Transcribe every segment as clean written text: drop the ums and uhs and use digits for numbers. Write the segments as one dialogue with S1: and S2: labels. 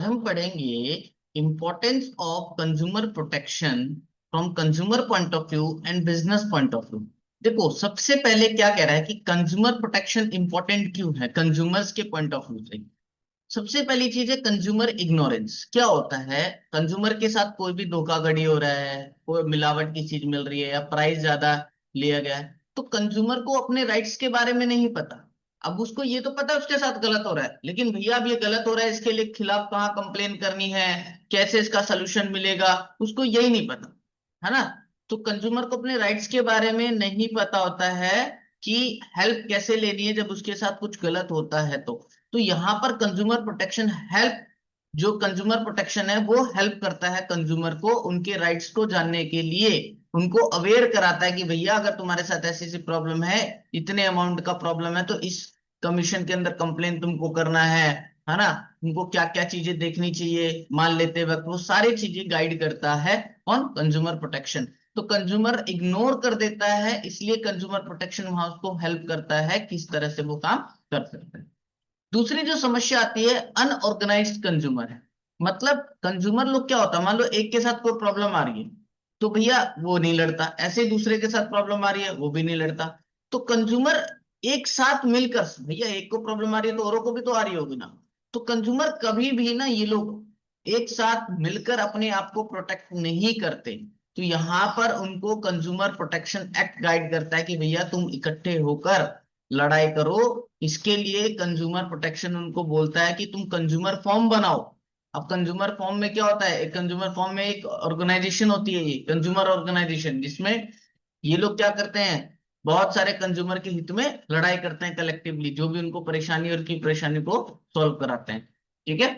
S1: हम पढ़ेंगे importance of consumer protection from consumer point of view and business point of view. देखो, सबसे पहले क्या कह रहा है कि कंज्यूमर प्रोटेक्शन इंपॉर्टेंट क्यों है कंज्यूमर्स के पॉइंट ऑफ व्यू से। सबसे पहली चीज है कंज्यूमर इग्नोरेंस। क्या होता है, कंज्यूमर के साथ कोई भी धोखाधड़ी हो रहा है, कोई मिलावट की चीज मिल रही है या प्राइस ज्यादा लिया गया है, तो कंज्यूमर को अपने राइट्स के बारे में नहीं पता। अब उसको ये तो पता है उसके साथ गलत हो रहा है, लेकिन भैया अब ये गलत हो रहा है, इसके लिए खिलाफ कहाँ कंप्लेन करनी है, कैसे इसका सोल्यूशन मिलेगा, उसको यही नहीं पता, है ना। तो कंज्यूमर को अपने राइट्स के बारे में नहीं पता होता है कि हेल्प कैसे लेनी है जब उसके साथ कुछ गलत होता है। तो यहाँ पर कंज्यूमर प्रोटेक्शन हेल्प, जो कंज्यूमर प्रोटेक्शन है वो हेल्प करता है कंज्यूमर को उनके राइट्स को जानने के लिए। उनको अवेयर कराता है कि भैया अगर तुम्हारे साथ ऐसी ऐसी प्रॉब्लम है, इतने अमाउंट का प्रॉब्लम है, तो इस कमीशन के अंदर कंप्लेन तुमको करना है ना। तुमको क्या क्या चीजें देखनी चाहिए मान लेते वक्त, वो सारी चीजें गाइड करता है ऑन कंज्यूमर प्रोटेक्शन। तो कंज्यूमर इग्नोर कर देता है, इसलिए कंज्यूमर प्रोटेक्शन वहां उसको हेल्प करता है किस तरह से वो काम कर सकता है। दूसरी जो समस्या आती है अनऑर्गेनाइज्ड कंज्यूमर है। मतलब कंज्यूमर लोग क्या होता है, मान लो एक के साथ कोई प्रॉब्लम आ रही है तो भैया वो नहीं लड़ता, ऐसे ही दूसरे के साथ प्रॉब्लम आ रही है वो भी नहीं लड़ता। तो कंज्यूमर एक साथ मिलकर, भैया एक को प्रॉब्लम आ रही है तो औरों को भी तो आ रही होगी ना। तो कंज्यूमर कभी भी ना, ये लोग एक साथ मिलकर अपने आप को प्रोटेक्ट नहीं करते। तो यहां पर उनको कंज्यूमर प्रोटेक्शन एक्ट गाइड करता है कि भैया तुम इकट्ठे होकर लड़ाई करो। इसके लिए कंज्यूमर प्रोटेक्शन उनको बोलता है कि तुम कंज्यूमर फॉर्म बनाओ। अब कंज्यूमर फॉर्म में क्या होता है, एक कंज्यूमर फॉर्म में एक ऑर्गेनाइजेशन होती है, ये कंज्यूमर ऑर्गेनाइजेशन, जिसमें ये लोग क्या करते हैं, बहुत सारे कंज्यूमर के हित में लड़ाई करते हैं कलेक्टिवली, जो भी उनको परेशानी और की परेशानी को सॉल्व कराते हैं। ठीक है।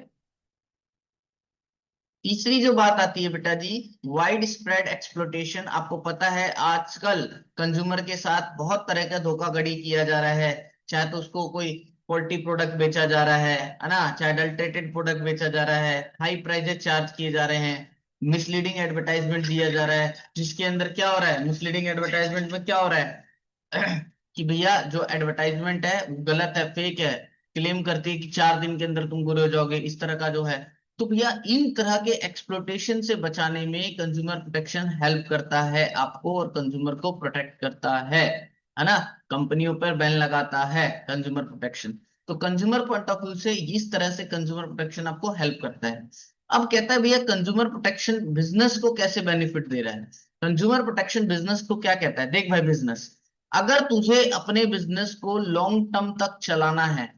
S1: तीसरी जो बात आती है बेटा जी, वाइड स्प्रेड एक्सप्लोटेशन। आपको पता है आजकल कंज्यूमर के साथ बहुत तरह का धोखाधड़ी किया जा रहा है। चाहे तो उसको कोई पोल्ट्री प्रोडक्ट बेचा जा रहा है ना, चाहे अडल्ट्रेटेड प्रोडक्ट बेचा जा रहा है, हाई प्राइजेस चार्ज किए जा रहे हैं, मिसलीडिंग एडवर्टाइजमेंट दिया जा रहा है, जिसके अंदर क्या हो रहा है, मिसलीडिंग एडवर्टाइजमेंट में क्या हो रहा है कि भैया जो एडवर्टाइजमेंट है वो गलत है, फेक है, क्लेम करती है कि 4 दिन के अंदर तुम बुरे हो जाओगे, इस तरह का जो है। तो भैया इन तरह के एक्सप्लोटेशन से बचाने में कंज्यूमर प्रोटेक्शन हेल्प करता है आपको, और कंज्यूमर को प्रोटेक्ट करता है ना। कंपनियों पर बैन लगाता है कंज्यूमर प्रोटेक्शन। तो कंज्यूमर पॉइंट ऑफ व्यू से इस तरह से कंज्यूमर प्रोटेक्शन आपको हेल्प करता है। अब कहता है भैया कंज्यूमर प्रोटेक्शन बिजनेस को कैसे बेनिफिट दे रहा है। कंज्यूमर प्रोटेक्शन बिजनेस को क्या कहता है, देख भाई बिजनेस, अगर तुझे अपने बिजनेस को लॉन्ग टर्म तक चलाना है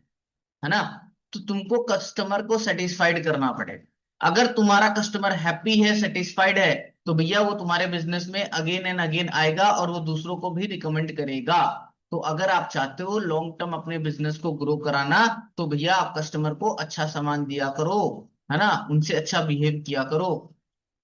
S1: ना, तो तुमको कस्टमर को सेटिस्फाइड करना पड़ेगा। अगर तुम्हारा कस्टमर हैप्पी है, सेटिस्फाइड है, तो भैया वो तुम्हारे बिजनेस में अगेन एंड अगेन आएगा और वो दूसरों को भी रिकमेंड करेगा। तो अगर आप चाहते हो लॉन्ग टर्म अपने बिजनेस को ग्रो कराना, तो भैया आप कस्टमर को अच्छा सामान दिया करो, है ना, उनसे अच्छा बिहेव किया करो।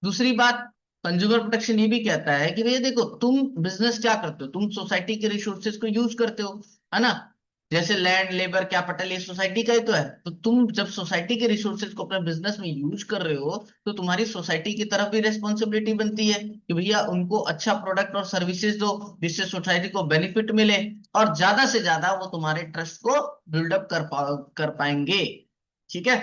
S1: दूसरी बात, कंज्यूमर प्रोटेक्शन ये भी कहता है कि भैया देखो, तुम बिजनेस क्या करते हो, तुम सोसाइटी के रिसोर्सेज को यूज करते हो, है ना। जैसे लैंड, लेबर, कैपिटल, ये सोसाइटी का ही तो है। तो तुम जब सोसाइटी के रिसोर्सेज को अपने बिजनेस में यूज कर रहे हो, तो तुम्हारी सोसाइटी की तरफ भी रेस्पॉन्सिबिलिटी बनती है कि भैया उनको अच्छा प्रोडक्ट और सर्विसेज दो, जिससे सोसाइटी को बेनिफिट मिले, और ज्यादा से ज्यादा वो तुम्हारे ट्रस्ट को बिल्डअप कर पाएंगे। ठीक है।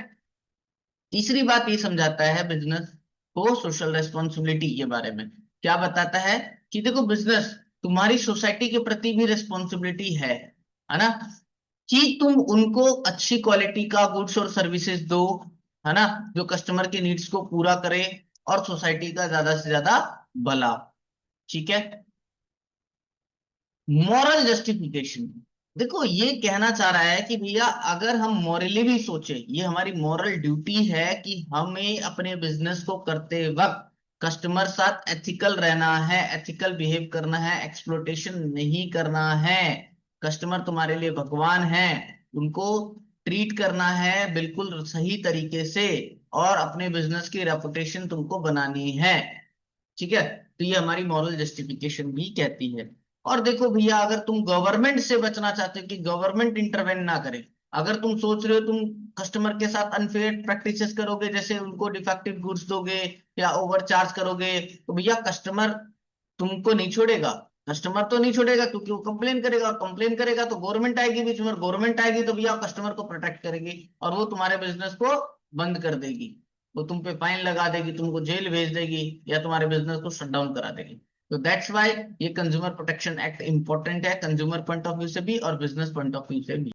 S1: तीसरी बात ये समझाता है बिजनेस को सोशल रेस्पॉन्सिबिलिटी के बारे में। क्या बताता है कि देखो बिजनेस तुम्हारी सोसाइटी के प्रति भी रेस्पॉन्सिबिलिटी है ना, कि तुम उनको अच्छी क्वालिटी का गुड्स और सर्विसेज दो, है ना, जो कस्टमर के नीड्स को पूरा करे और सोसाइटी का ज्यादा से ज्यादा भला। ठीक है। मॉरल जस्टिफिकेशन, देखो ये कहना चाह रहा है कि भैया अगर हम मॉरली भी सोचे, ये हमारी मॉरल ड्यूटी है कि हमें अपने बिजनेस को करते वक्त कस्टमर साथ एथिकल रहना है, एथिकल बिहेव करना है, एक्सप्लोटेशन नहीं करना है। कस्टमर तुम्हारे लिए भगवान है, उनको ट्रीट करना है बिल्कुल सही तरीके से, और अपने बिजनेस की रेपुटेशन तुमको बनानी है। ठीक है। तो ये हमारी मॉरल जस्टिफिकेशन भी कहती है। और देखो भैया, अगर तुम गवर्नमेंट से बचना चाहते हो कि गवर्नमेंट इंटरवेन ना करे, अगर तुम सोच रहे हो तुम कस्टमर के साथ अनफेयर प्रैक्टिसेस करोगे, जैसे उनको डिफेक्टिव गुड्स दोगे या ओवर चार्ज करोगे, तो भैया कस्टमर तुमको नहीं छोड़ेगा। कस्टमर तो नहीं छोड़ेगा क्योंकि वो कंप्लेन करेगा, और कंप्लेन करेगा तो गवर्नमेंट आएगी बीच में, और गवर्नमेंट आएगी तो भैया कस्टमर को प्रोटेक्ट करेगी और वो तुम्हारे बिजनेस को बंद कर देगी, वो तुम पे फाइन लगा देगी, तुमको जेल भेज देगी, या तुम्हारे बिजनेस को शट डाउन करा देगी। तो दैट्स वाई ये कंज्यूमर प्रोटेक्शन एक्ट इंपॉर्टेंट है, कंज्यूमर पॉइंट ऑफ व्यू से भी और बिजनेस पॉइंट ऑफ व्यू से भी।